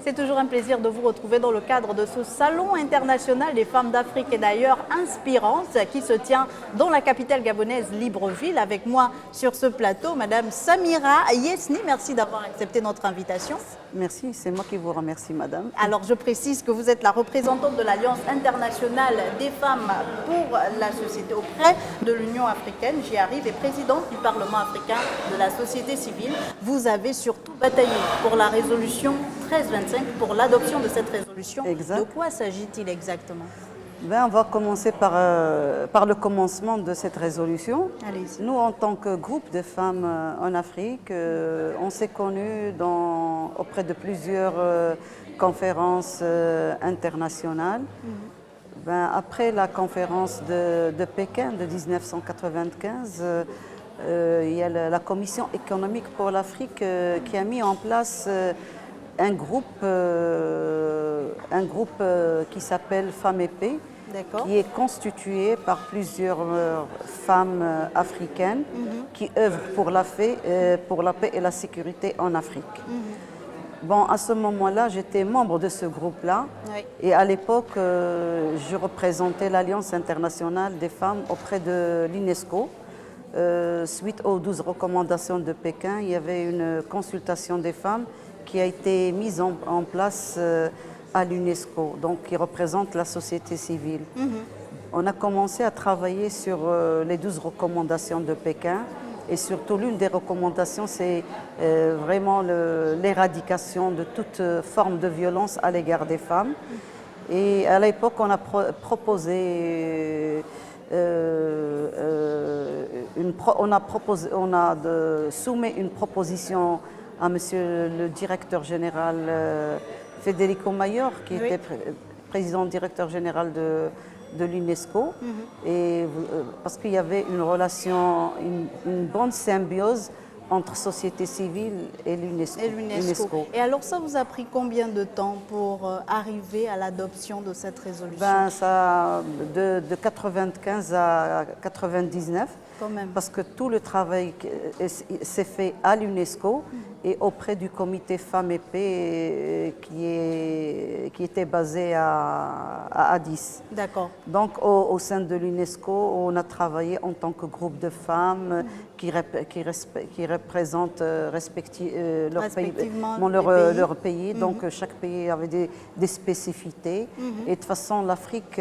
C'est toujours un plaisir de vous retrouver dans le cadre de ce Salon international des femmes d'Afrique et d'ailleurs inspirantes qui se tient dans la capitale gabonaise Libreville. Avec moi sur ce plateau, Madame Samira Yesni. Merci d'avoir accepté notre invitation. Merci, c'est moi qui vous remercie, madame. Alors, je précise que vous êtes la représentante de l'Alliance internationale des femmes pour la société auprès de l'Union africaine. J'y arrive, et présidente du Parlement africain de la société civile. Vous avez surtout bataillé pour la résolution 1325, pour l'adoption de cette résolution. Exact. De quoi s'agit-il exactement? On va commencer par le commencement de cette résolution. Allez-y. Nous, en tant que groupe de femmes en Afrique, on s'est connus auprès de plusieurs conférences internationales. Après la conférence de Pékin de 1995, il y a la Commission économique pour l'Afrique qui a mis en place un groupe qui s'appelle Femmes et Paix, qui est constitué par plusieurs femmes africaines qui œuvrent pour la paix et la sécurité en Afrique. Bon, à ce moment-là, j'étais membre de ce groupe-là, et à l'époque, je représentais l'Alliance internationale des femmes auprès de l'UNESCO. Suite aux 12 recommandations de Pékin, il y avait une consultation des femmes qui a été mise en place à l'UNESCO, donc qui représente la société civile. On a commencé à travailler sur les 12 recommandations de Pékin, et surtout l'une des recommandations, c'est vraiment l'éradication de toute forme de violence à l'égard des femmes. Et à l'époque, on a soumis une proposition à Monsieur le directeur général Federico Mayor, qui était président directeur général de l'UNESCO, et parce qu'il y avait une relation, une bonne symbiose entre société civile et l'UNESCO. Et alors ça vous a pris combien de temps pour arriver à l'adoption de cette résolution? De 95 à 99. Parce que tout le travail s'est fait à l'UNESCO et auprès du comité Femmes et Paix qui était basé à Addis. D'accord. Donc au sein de l'UNESCO, on a travaillé en tant que groupe de femmes qui représentent leur pays. Donc chaque pays avait des spécificités. Et de toute façon, l'Afrique,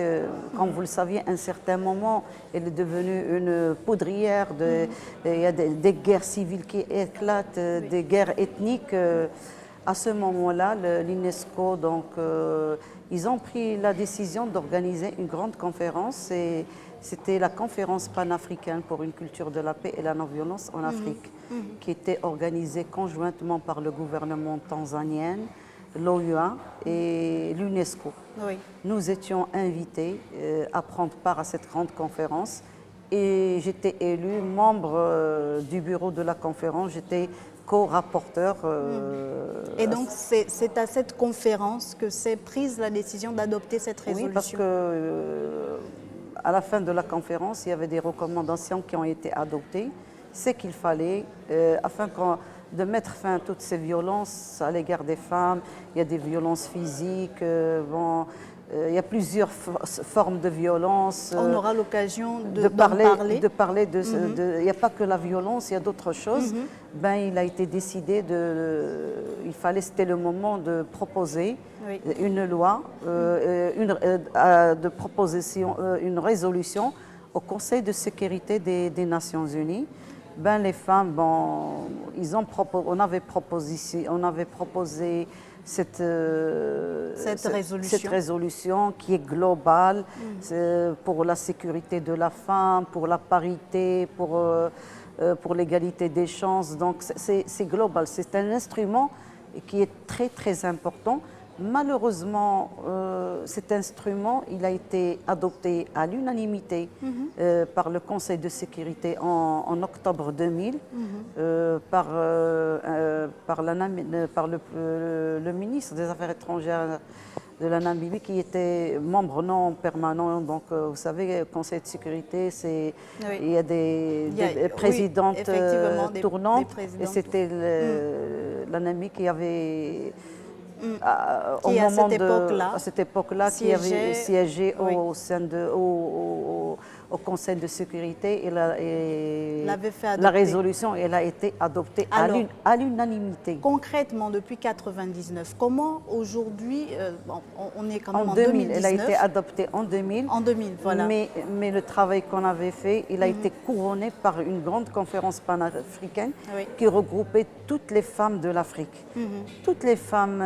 comme vous le saviez, à un certain moment, elle est devenue une poudrière. Il y a des guerres civiles qui éclatent, des guerres ethniques. À ce moment-là, l'UNESCO, ils ont pris la décision d'organiser une grande conférence. Et c'était la conférence panafricaine pour une culture de la paix et la non-violence en Afrique, qui était organisée conjointement par le gouvernement tanzanien, l'OUA et l'UNESCO. Nous étions invités à prendre part à cette grande conférence. Et j'étais élue membre du bureau de la conférence, j'étais co-rapporteur. Et donc c'est à cette conférence que s'est prise la décision d'adopter cette résolution? Oui, parce qu'à la fin de la conférence, il y avait des recommandations qui ont été adoptées. C'est qu'il fallait, afin de mettre fin à toutes ces violences à l'égard des femmes. Il y a des violences physiques, il y a plusieurs formes de violence. On aura l'occasion de parler. Il n'y a pas que la violence, il y a d'autres choses. Il a été décidé c'était le moment de proposer une loi, une résolution au Conseil de sécurité des Nations Unies. Les femmes, on avait proposé cette résolution qui est globale pour la sécurité de la femme, pour la parité, pour l'égalité des chances. Donc c'est global, c'est un instrument qui est très très important. Malheureusement, cet instrument, il a été adopté à l'unanimité par le Conseil de sécurité en octobre 2000, par le ministre des Affaires étrangères de la Namibie, qui était membre non permanent. Donc, vous savez, le Conseil de sécurité, il y a des présidentes tournantes, et c'était la Namibie qui avait Qui, à cette époque-là, qui avait siégé au sein au Conseil de sécurité, et la résolution elle a été adoptée à l'unanimité. Concrètement, depuis 1999, comment aujourd'hui, on est quand même en 2000, elle a été adoptée en 2000. En 2000, voilà. Mais le travail qu'on avait fait, il a été couronné par une grande conférence panafricaine qui regroupait toutes les femmes de l'Afrique. Toutes les femmes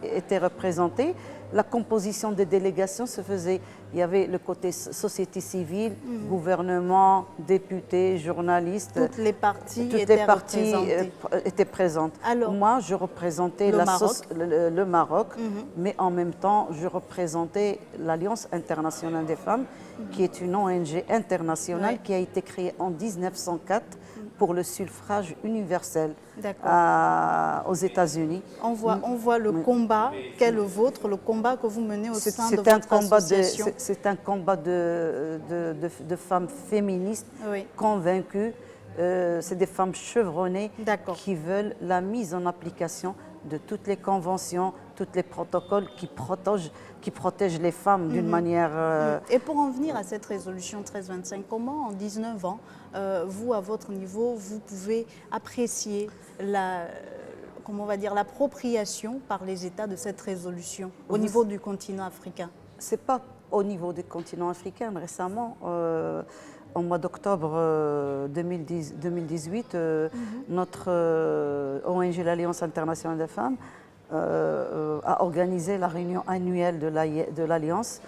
étaient représentées. La composition des délégations se faisait, il y avait le côté société civile, gouvernement, députés, journalistes. Toutes les parties étaient présentes. Alors, moi, je représentais le Maroc, mais en même temps, je représentais l'Alliance internationale des femmes, qui est une ONG internationale qui a été créée en 1904 pour le suffrage universel aux États-Unis. On voit le combat qu'est le vôtre, le combat que vous menez au sein de votre association. C'est un combat de femmes féministes convaincues. C'est des femmes chevronnées qui veulent la mise en application de toutes les conventions, tous les protocoles qui protègent les femmes d'une manière... Et pour en venir à cette résolution 1325, comment en 19 ans, vous, à votre niveau, vous pouvez apprécier l'appropriation par les États de cette résolution au niveau du continent africain? Ce n'est pas au niveau du continent africain. Récemment, au mois d'octobre 2018, notre ONG, l'Alliance internationale des femmes, a organisé la réunion annuelle de l'Alliance.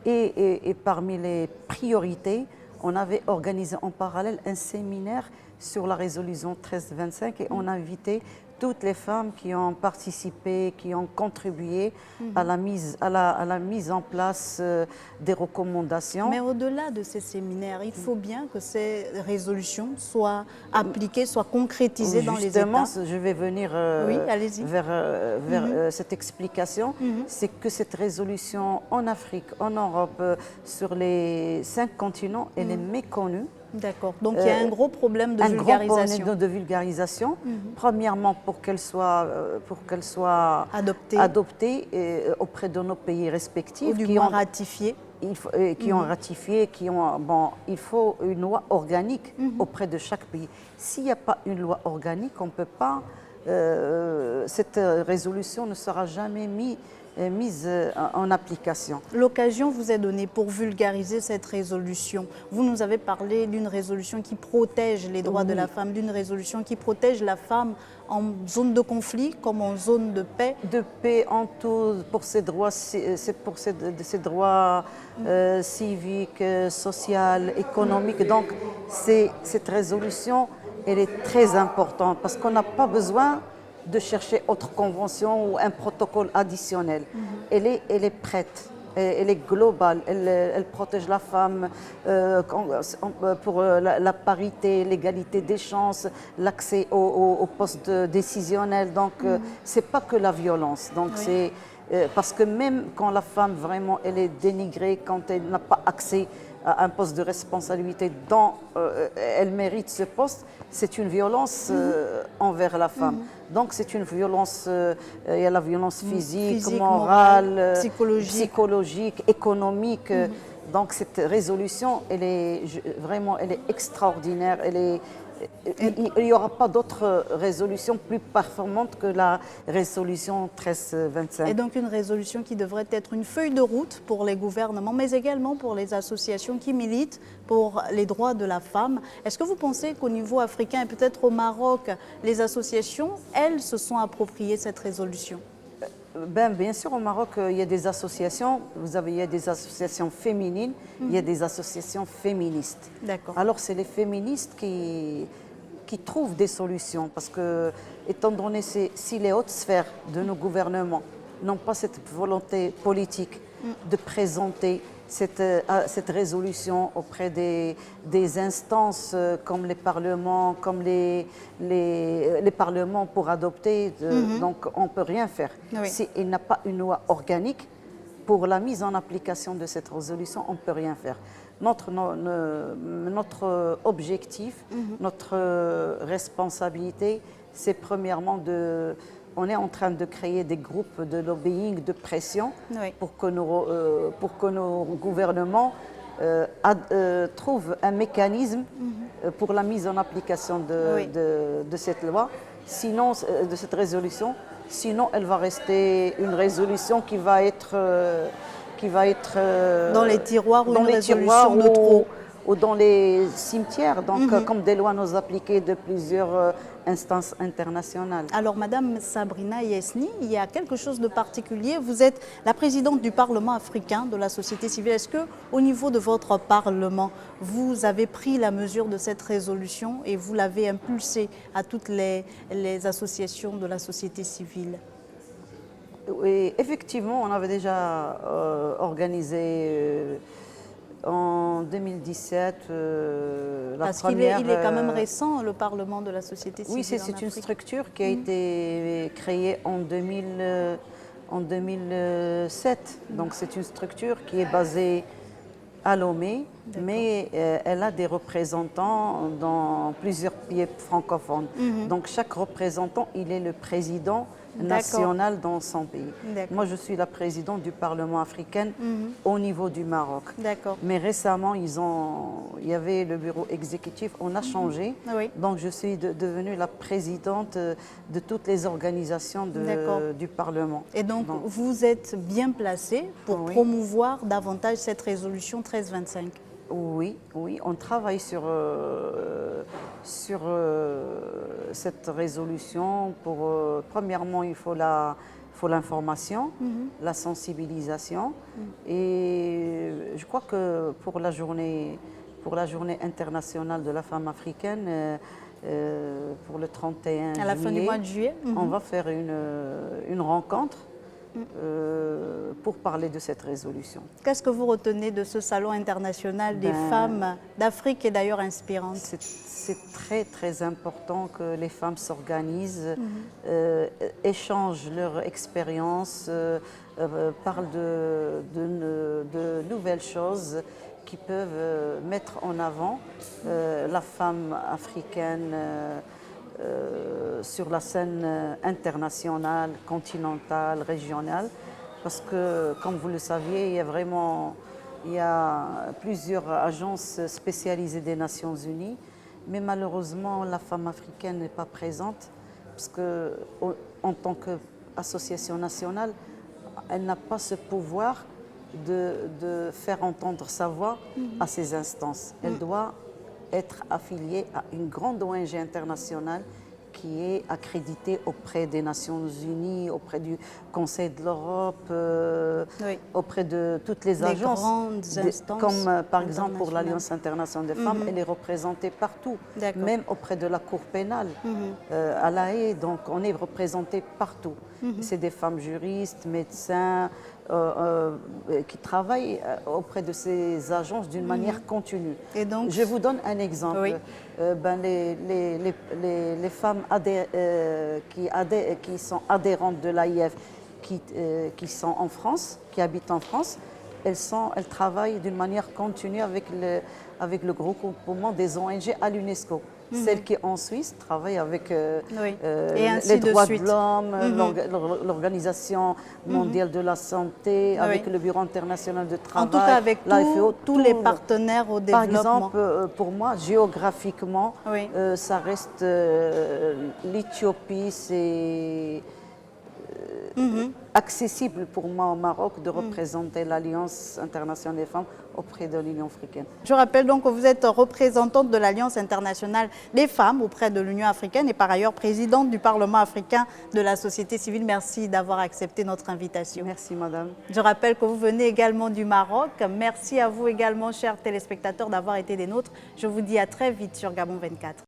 Et parmi les priorités, on avait organisé en parallèle un séminaire sur la résolution 1325 et on a invité toutes les femmes qui ont participé, qui ont contribué à la mise en place des recommandations. Mais au-delà de ces séminaires, il faut bien que ces résolutions soient appliquées, soient concrétisées dans les États. Justement, je vais venir vers cette explication. C'est que cette résolution en Afrique, en Europe, sur les 5 continents, elle est méconnue. D'accord. Donc il y a un gros problème de vulgarisation. Gros problème de vulgarisation. Premièrement, pour qu'elle soit adoptée auprès de nos pays respectifs. Ou du moins ratifiée. Qui ont ratifié, il faut une loi organique auprès de chaque pays. S'il n'y a pas une loi organique, on ne peut pas, cette résolution ne sera jamais mise en application. L'occasion vous est donnée pour vulgariser cette résolution. Vous nous avez parlé d'une résolution qui protège les droits de la femme, d'une résolution qui protège la femme en zone de conflit comme en zone de paix. De paix en tout, pour ses droits, civiques, sociaux, économiques. Donc cette résolution, elle est très importante parce qu'on n'a pas besoin de chercher autre convention ou un protocole additionnel. Elle est prête, elle est globale, elle protège la femme pour la parité, l'égalité des chances, l'accès aux postes décisionnels. Donc, c'est pas que la violence. Donc, c'est parce que même quand la femme vraiment elle est dénigrée, quand elle n'a pas accès à un poste de responsabilité dont elle mérite ce poste, c'est une violence envers la femme. Donc c'est une violence, il y a la violence physique, morale, psychologique, économique. Donc cette résolution, elle est extraordinaire. Il n'y aura pas d'autre résolution plus performante que la résolution 1325. Et donc une résolution qui devrait être une feuille de route pour les gouvernements, mais également pour les associations qui militent pour les droits de la femme. Est-ce que vous pensez qu'au niveau africain et peut-être au Maroc, les associations, elles, se sont appropriées cette résolution? Bien sûr, au Maroc, il y a des associations. Il y a des associations féminines, il y a des associations féministes. D'accord. Alors, c'est les féministes qui trouvent des solutions. Parce que, étant donné si les hautes sphères de nos gouvernements n'ont pas cette volonté politique de présenter cette résolution auprès des instances comme les parlements, comme les parlements pour adopter, donc on ne peut rien faire. Oui. S'il n'a pas une loi organique pour la mise en application de cette résolution, on ne peut rien faire. Notre objectif, notre responsabilité, c'est premièrement on est en train de créer des groupes de lobbying, de pression, Oui. pour que nos gouvernements trouvent un mécanisme pour la mise en application Oui. de cette loi, sinon, de cette résolution. Sinon, elle va rester une résolution qui va être Dans les tiroirs ou dans une les résolution tiroirs de trop. ou dans les cimetières, donc comme des lois non appliquées de plusieurs instances internationales. Alors, Madame Sabrina Yesni, il y a quelque chose de particulier. Vous êtes la présidente du Parlement africain de la société civile. Est-ce que, au niveau de votre Parlement, vous avez pris la mesure de cette résolution et vous l'avez impulsée à toutes les associations de la société civile? Oui, effectivement, on avait déjà organisé en 2017 la Parce qu'il première... il est quand même récent, le Parlement de la société civile. Oui, c'est une structure qui a été créée en 2007. Donc c'est une structure qui est basée à Lomé, mais elle a des représentants dans plusieurs pays francophones. Donc chaque représentant, il est le président national dans son pays. Moi, je suis la présidente du Parlement africain au niveau du Maroc. Mais récemment, il y avait le bureau exécutif, on a changé. Oui. Donc, je suis devenue la présidente de toutes les organisations du Parlement. Et donc, vous êtes bien placée pour promouvoir davantage cette résolution 1325. Oui, oui, on travaille sur cette résolution. Premièrement, il faut l'information, la sensibilisation. Et je crois que pour la journée internationale de la femme africaine, pour le 31 juillet, à la fin du mois de juillet, on va faire une rencontre pour parler de cette résolution. Qu'est-ce que vous retenez de ce salon international des femmes d'Afrique qui est d'ailleurs inspirante? C'est très très important que les femmes s'organisent, échangent leur expérience, parlent de nouvelles choses qui peuvent mettre en avant la femme africaine sur la scène internationale, continentale, régionale, parce que, comme vous le saviez, il y a plusieurs agences spécialisées des Nations Unies, mais malheureusement, la femme africaine n'est pas présente, parce qu'en tant qu'association nationale, elle n'a pas ce pouvoir de faire entendre sa voix à ces instances. Elle doit être affiliée à une grande ONG internationale qui est accréditée auprès des Nations Unies, auprès du Conseil de l'Europe, auprès de toutes les agences. Grandes instances comme par exemple pour l'Alliance internationale des femmes, elle est représentée partout, même auprès de la Cour pénale à La Haye. Donc on est représenté partout. C'est des femmes juristes, médecins, qui travaillent auprès de ces agences d'une manière continue. Et donc, je vous donne un exemple. Les femmes qui sont adhérentes de l'AIF, qui sont en France, qui habitent en France, elles travaillent d'une manière continue avec le groupement des ONG à l'UNESCO. Celles qui en Suisse travaillent avec les droits de l'homme, l'Organisation mondiale de la santé, avec le Bureau international de travail. En tout cas, avec tous les partenaires au développement. Par exemple, pour moi, géographiquement, ça reste l'Éthiopie, c'est accessible pour moi au Maroc de représenter l'Alliance internationale des femmes auprès de l'Union africaine. Je rappelle donc que vous êtes représentante de l'Alliance internationale des femmes auprès de l'Union africaine et par ailleurs présidente du Parlement africain de la société civile. Merci d'avoir accepté notre invitation. Merci madame. Je rappelle que vous venez également du Maroc. Merci à vous également, chers téléspectateurs, d'avoir été des nôtres. Je vous dis à très vite sur Gabon 24.